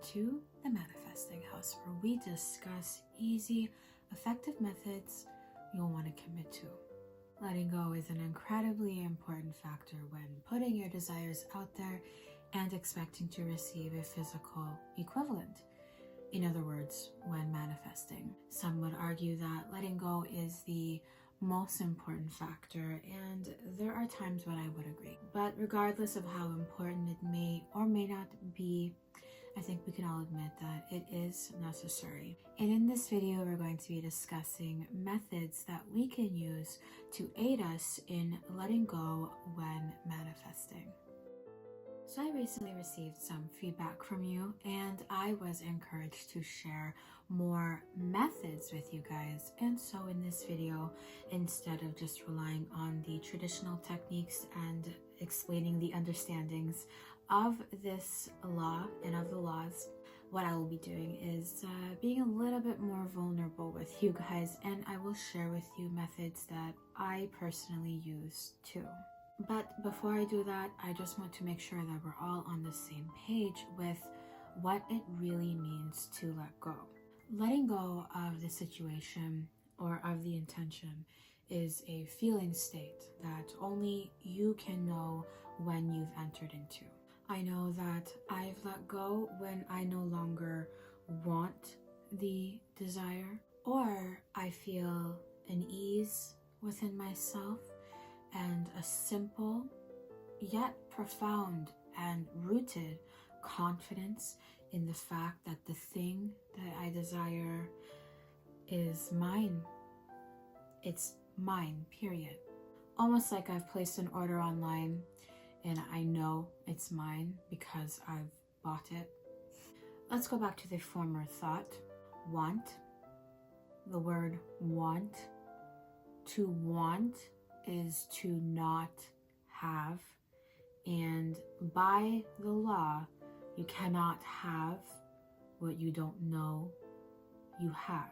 to the Manifesting House, where we discuss easy, effective methods you'll want to commit to. Letting go is an incredibly important factor when putting your desires out there and expecting to receive a physical equivalent. In other words, when manifesting. Some would argue that letting go is the most important factor, and there are times when I would agree. But regardless of how important it may or may not be, I think we can all admit that it is necessary. And in this video, we're going to be discussing methods that we can use to aid us in letting go when manifesting. So I recently received some feedback from you, and I was encouraged to share more methods with you guys. And so in this video, instead of just relying on the traditional techniques and explaining the understandings of this law and of the laws, what I will be doing is being a little bit more vulnerable with you guys, and I will share with you methods that I personally use too. But before I do that, I just want to make sure that we're all on the same page with what it really means to let go. Letting go of the situation or of the intention is a feeling state that only you can know when you've entered into. I know that I've let go when I no longer want the desire, or I feel an ease within myself and a simple yet profound and rooted confidence in the fact that the thing that I desire is mine. It's mine, period. Almost like I've placed an order online and I know it's mine because I've bought it. Let's go back to the former thought. Want. The word want. To want is to not have, and by the law, you cannot have what you don't know you have.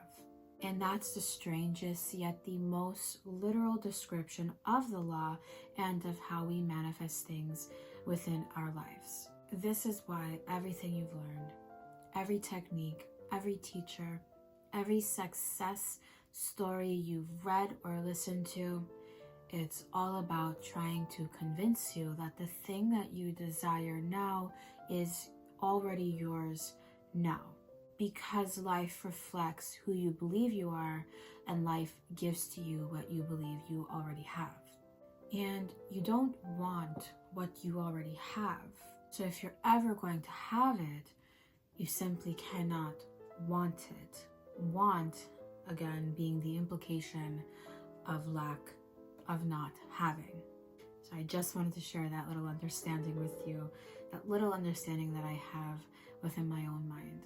And that's the strangest yet the most literal description of the law and of how we manifest things within our lives. This is why everything you've learned, every technique, every teacher, every success story you've read or listened to, it's all about trying to convince you that the thing that you desire now is already yours now. Because life reflects who you believe you are, and life gives to you what you believe you already have. And you don't want what you already have. So if you're ever going to have it, you simply cannot want it. Want, again, being the implication of lack, of not having. So I just wanted to share that little understanding with you, that little understanding that I have within my own mind.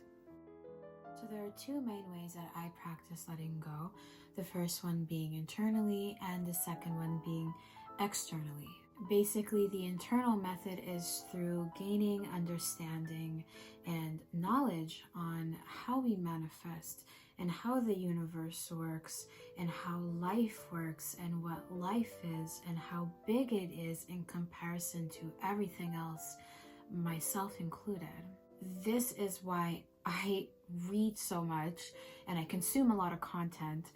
So there are two main ways that I practice letting go. The first one being internally and the second one being externally. Basically, the internal method is through gaining understanding and knowledge on how we manifest and how the universe works and how life works and what life is and how big it is in comparison to everything else, myself included. This is why I read so much and I consume a lot of content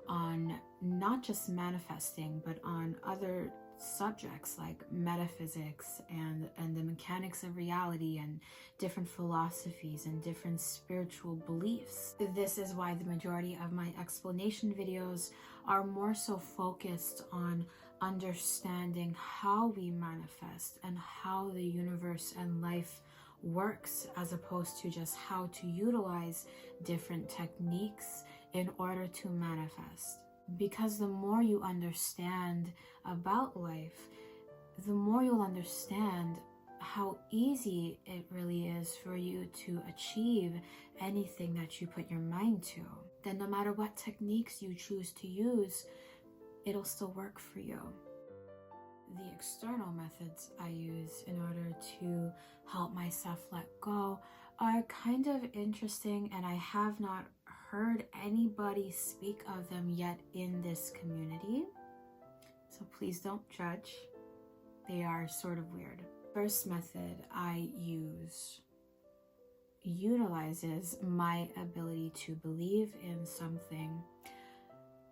on not just manifesting, but on other subjects like metaphysics and the mechanics of reality and different philosophies and different spiritual beliefs. This is why the majority of my explanation videos are more so focused on understanding how we manifest and how the universe and life works, as opposed to just how to utilize different techniques in order to manifest. Because the more you understand about life, the more you'll understand how easy it really is for you to achieve anything that you put your mind to. Then no matter what techniques you choose to use, it'll still work for you. The external methods I use in order to help myself let go are kind of interesting, and I have not heard anybody speak of them yet in this community. So please don't judge. They are sort of weird. First method I use utilizes my ability to believe in something,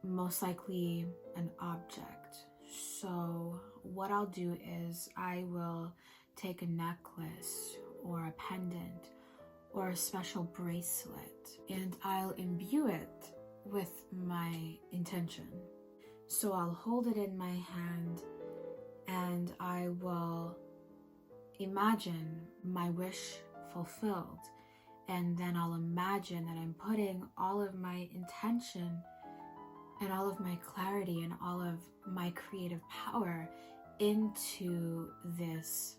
most likely an object. So what I'll do is I will take a necklace or a pendant or a special bracelet, and I'll imbue it with my intention. So I'll hold it in my hand and I will imagine my wish fulfilled. And then I'll imagine that I'm putting all of my intention and all of my clarity and all of my creative power into this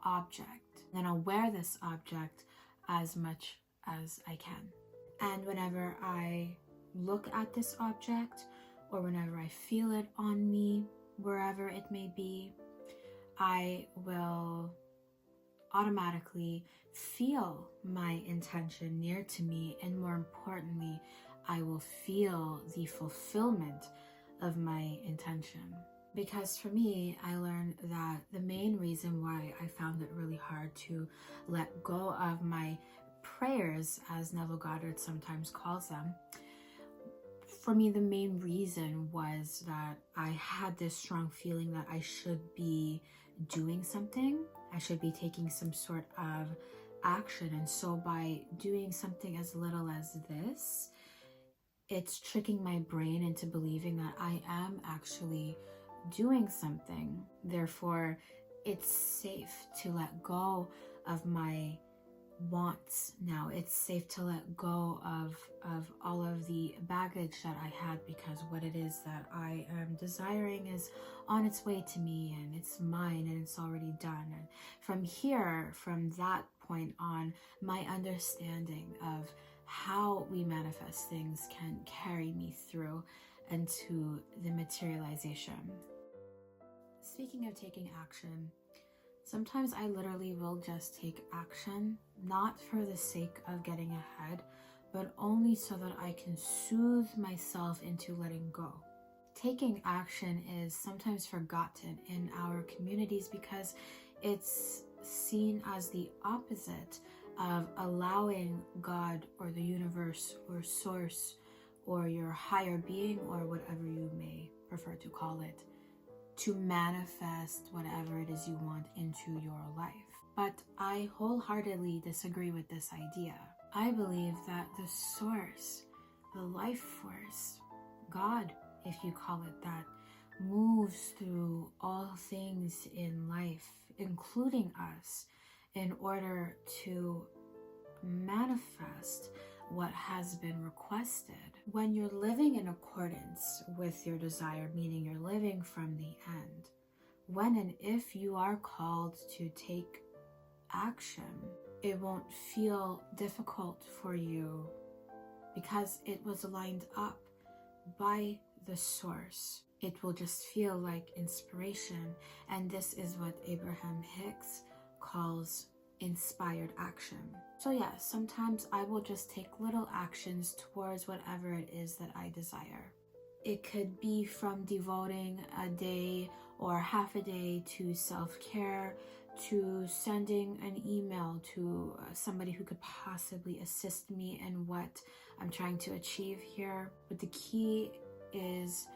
object. Then I'll wear this object as much as I can. And whenever I look at this object, or whenever I feel it on me, wherever it may be, I will automatically feel my intention near to me, and more importantly, I will feel the fulfillment of my intention. Because for me, I learned that the main reason why I found it really hard to let go of my prayers, as Neville Goddard sometimes calls them, for me, the main reason was that I had this strong feeling that I should be doing something. I should be taking some sort of action. And so by doing something as little as this, it's tricking my brain into believing that I am actually doing something. Therefore, it's safe to let go of my wants now. It's safe to let go of all of the baggage that I had, because what it is that I am desiring is on its way to me and it's mine and it's already done. And from here, from that point on, my understanding of how we manifest things can carry me through into the materialization. Speaking of taking action, sometimes I literally will just take action, not for the sake of getting ahead, but only so that I can soothe myself into letting go. Taking action is sometimes forgotten in our communities because it's seen as the opposite of allowing God or the universe or source or your higher being or whatever you may prefer to call it, to manifest whatever it is you want into your life. But I wholeheartedly disagree with this idea. I believe that the source, the life force, God, if you call it that, moves through all things in life, including us, in order to manifest what has been requested. When you're living in accordance with your desire, meaning you're living from the end, when and if you are called to take action, it won't feel difficult for you because it was lined up by the source. It will just feel like inspiration, and this is what Abraham Hicks calls inspired action. So yeah, sometimes I will just take little actions towards whatever it is that I desire. It could be from devoting a day or half a day to self-care, to sending an email to somebody who could possibly assist me in what I'm trying to achieve here. But the key is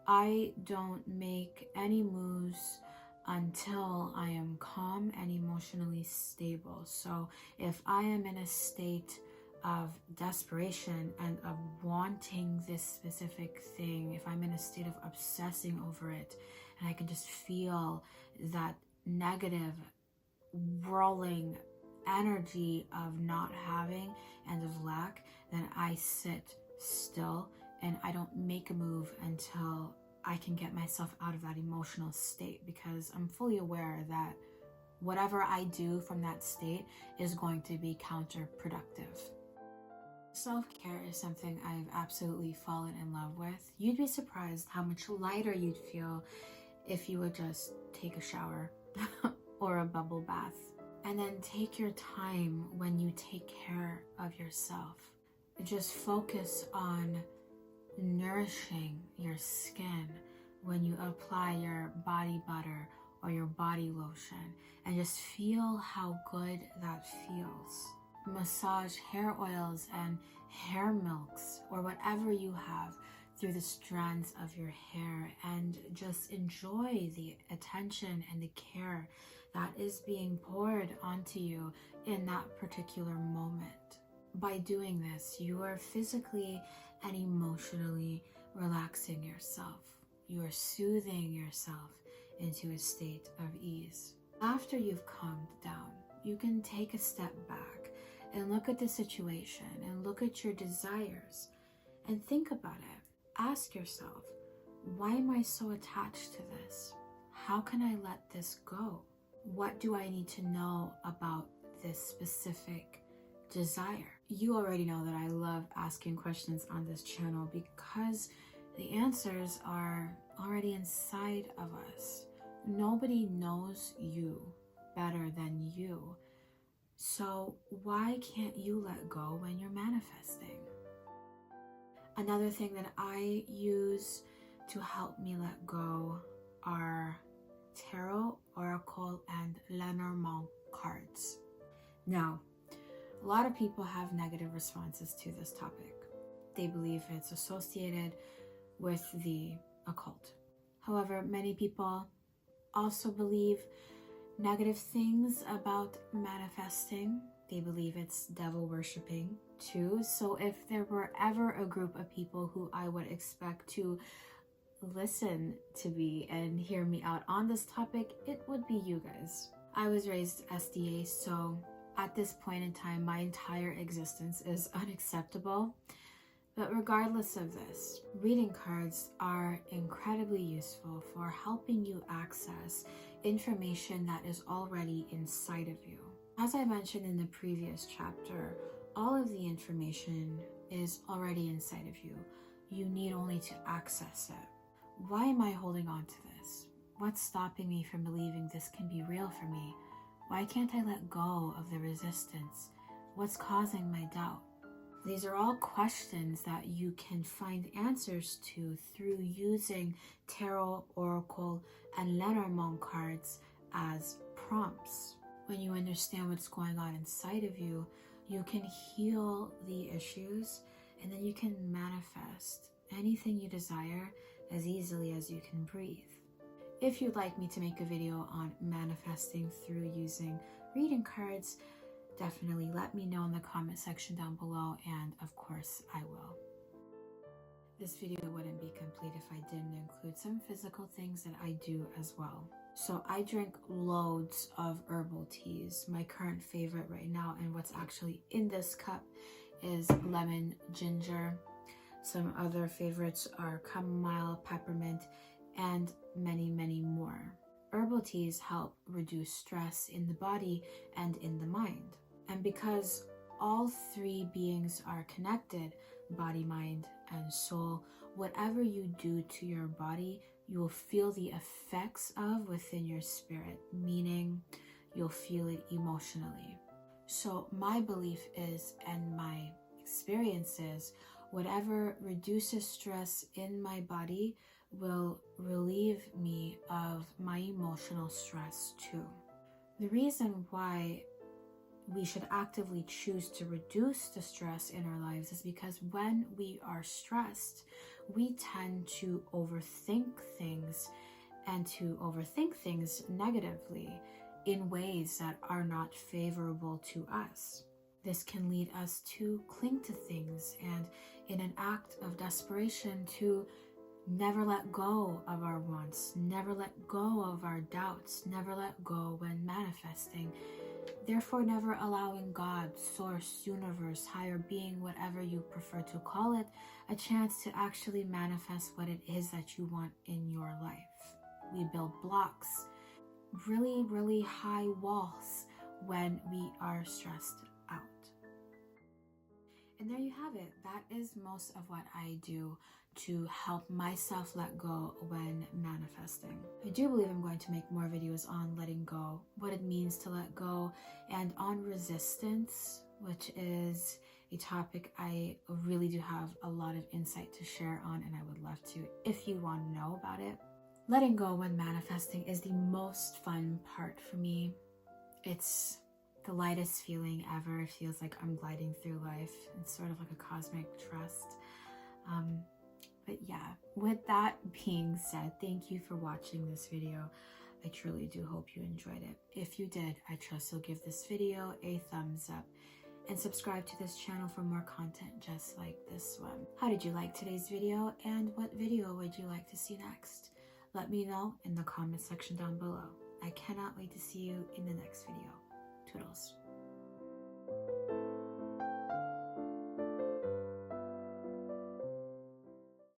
I don't make any moves until I am calm and emotionally stable. So if I am in a state of desperation and of wanting this specific thing, if I'm in a state of obsessing over it, and I can just feel that negative whirling energy of not having and of lack, then I sit still and I don't make a move until I can get myself out of that emotional state, because I'm fully aware that whatever I do from that state is going to be counterproductive. Self-care is something I've absolutely fallen in love with. You'd be surprised how much lighter you'd feel if you would just take a shower or a bubble bath. And then take your time when you take care of yourself. Just focus on nourishing your skin when you apply your body butter or your body lotion, and just feel how good that feels. massage hair oils and hair milks or whatever you have through the strands of your hair, and just enjoy the attention and the care that is being poured onto you in that particular moment. By doing this, you are physically and emotionally relaxing yourself. You are soothing yourself into a state of ease. After you've calmed down, you can take a step back and look at the situation and look at your desires and think about it. Ask yourself, why am I so attached to this? How can I let this go? What do I need to know about this specific desire? You already know that I love asking questions on this channel because the answers are already inside of us. Nobody knows you better than you. So why can't you let go when you're manifesting? Another thing that I use to help me let go are tarot, oracle, and Lenormand cards. Now, a lot of people have negative responses to this topic. They believe it's associated with the occult. However, many people also believe negative things about manifesting. They believe it's devil worshipping too. So if there were ever a group of people who I would expect to listen to me and hear me out on this topic, it would be you guys. I was raised SDA, so at this point in time, my entire existence is unacceptable. But regardless of this, reading cards are incredibly useful for helping you access information that is already inside of you. As I mentioned in the previous chapter, all of the information is already inside of you. You need only to access it. Why am I holding on to this? What's stopping me from believing this can be real for me? Why can't I let go of the resistance? What's causing my doubt? These are all questions that you can find answers to through using tarot, oracle, and Lenormand cards as prompts. When you understand what's going on inside of you, you can heal the issues, and then you can manifest anything you desire as easily as you can breathe. If you'd like me to make a video on manifesting through using reading cards, definitely let me know in the comment section down below, and of course I will. This video wouldn't be complete if I didn't include some physical things that I do as well. So I drink loads of herbal teas. My current favorite right now, and what's actually in this cup, is lemon ginger. Some other favorites are chamomile, peppermint, and many, many more. Herbal teas help reduce stress in the body and in the mind. And because all three beings are connected, body, mind, and soul, whatever you do to your body, you will feel the effects of within your spirit, meaning you'll feel it emotionally. So my belief is, and my experience is, whatever reduces stress in my body will relieve me of my emotional stress too. The reason why we should actively choose to reduce the stress in our lives is because when we are stressed, we tend to overthink things, and to overthink things negatively in ways that are not favorable to us. This can lead us to cling to things, and in an act of desperation to never let go of our wants, never let go of our doubts, never let go when manifesting. Therefore, never allowing God, source, universe, higher being, whatever you prefer to call it, a chance to actually manifest what it is that you want in your life. We build blocks, really, really high walls when we are stressed out. And there you have it. That is most of what I do to help myself let go when manifesting. I do believe I'm going to make more videos on letting go, what it means to let go, and on resistance, which is a topic I really do have a lot of insight to share on, and I would love to if you want to know about it. Letting go when manifesting is the most fun part for me. It's the lightest feeling ever. It feels like I'm gliding through life. It's sort of like a cosmic trust. But yeah, with that being said, thank you for watching this video. I truly do hope you enjoyed it. If you did, I trust you'll give this video a thumbs up and subscribe to this channel for more content just like this one. How did you like today's video, and what video would you like to see next? Let me know in the comment section down below. I cannot wait to see you in the next video. Toodles.